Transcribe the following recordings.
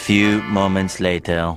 few moments later.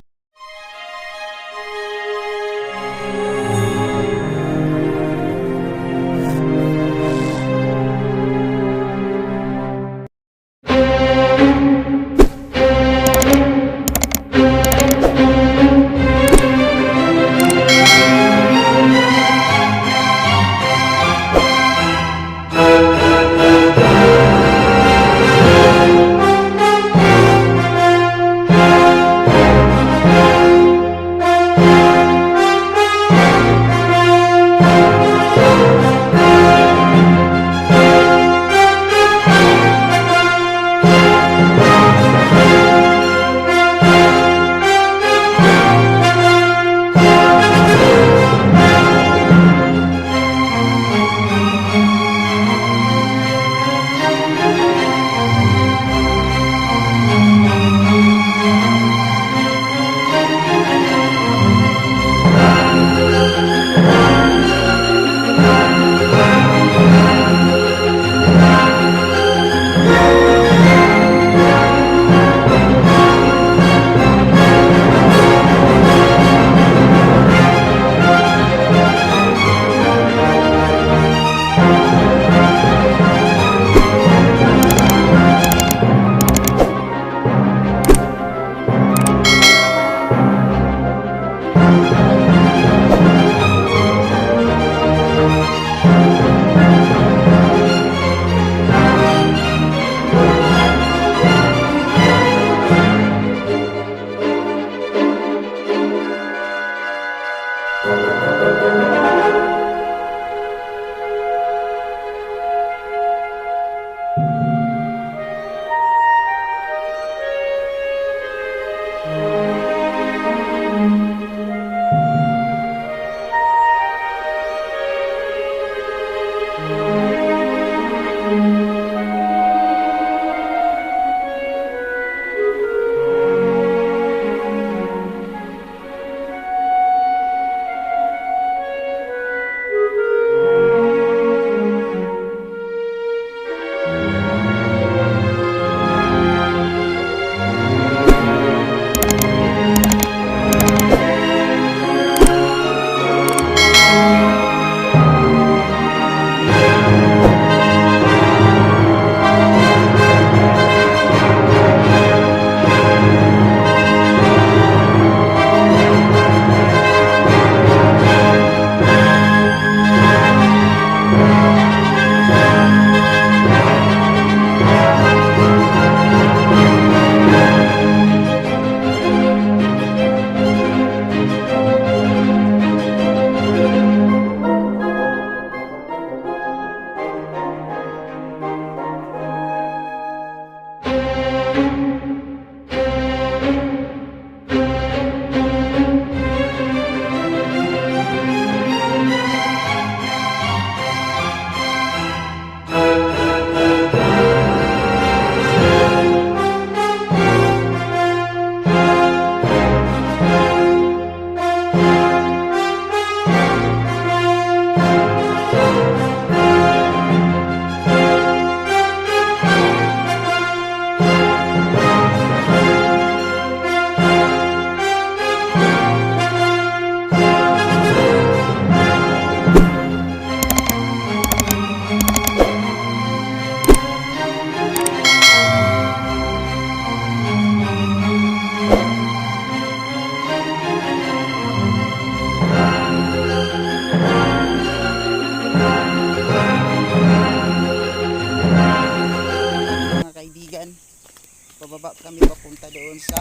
Pababa kami papunta doon sa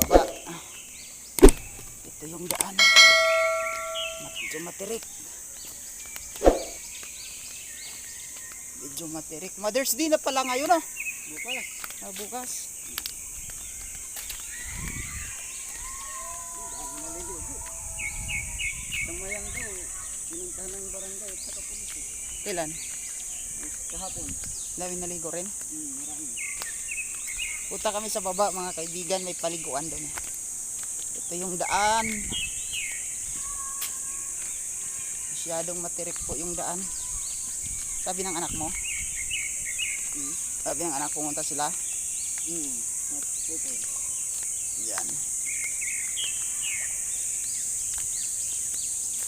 baba. Ito yung daan. Medyo matirik. Medyo matirik. Mother's Day na pala ngayon, no? Bukas. Bukas. Samayang daw, pinuntahan ng barangay at saka pulis. Kailan? Kahapon. Daming naligo rin. Marami. Punta kami sa baba mga kaibigan, may paliguan doon. Ito yung daan. Masyadong matirik po yung daan. Sabi ng anak mo? Sabi ng anak, pumunta sila? Ito. Yan.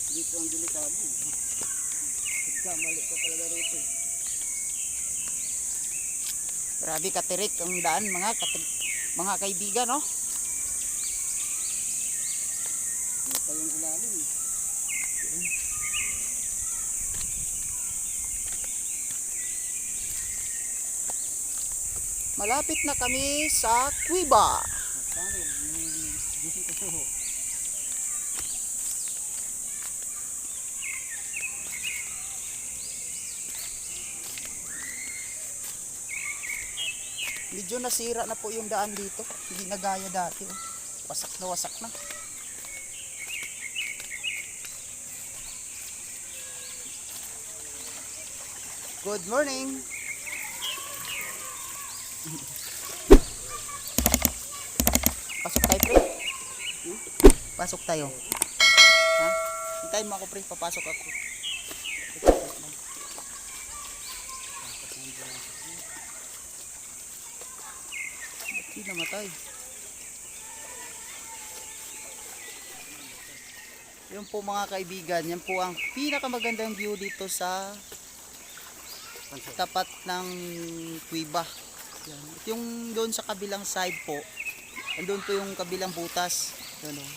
Dito ang delikado. Pagkamali ka talaga rito. Grabe katirik ang daan mga kaibigan, no? Hindi pa yung ilalim. Malapit na kami sa Cuiba. Paano? Yung gusto ko suho. Medyo nasira na po yung daan dito. Hindi na gaya dati. Oh. Wasak na wasak na. Good morning. Pasok tayo, pre. Pasok tayo. Ha? Hintayin mo ako, pre. Papasok ako. Ba't di namatay? Yun po mga kaibigan. Yan po ang pinakamagandang view dito sa tapat ng Cuiba. Yan. At yung doon sa kabilang side po, andun po yung kabilang butas. Yan, oh.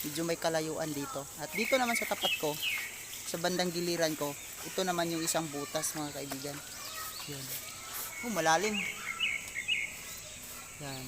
Medyo may kalayuan dito. At dito naman sa tapat ko, sa bandang giliran ko, ito naman yung isang butas mga kaibigan. Yan. Oh, malalim. Yan.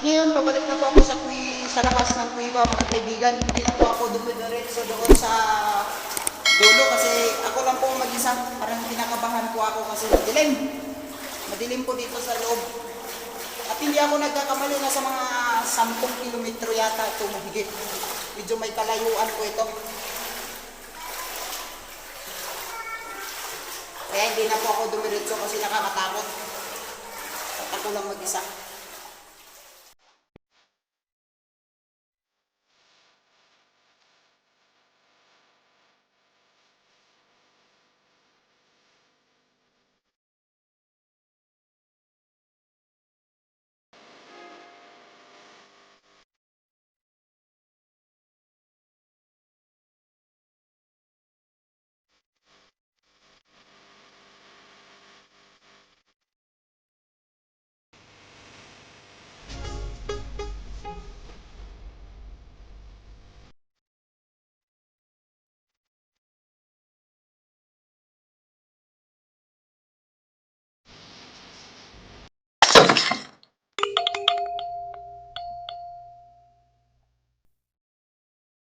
Ngayon, pabalik na po ako sa lakas ng Cuiba, mga kaibigan. Hindi na po ako dumidiretso doon sa dulo kasi ako lang po mag-isa. Parang kinakabahan po ako kasi madilim. Madilim po dito sa loob. At hindi ako nagkakamali na sa mga 10 kilometro yata ito mahigit. Medyo may kalayuan po ito. Kaya hindi na po ako dumiretso kasi nakakatakot. At ako lang mag-isa.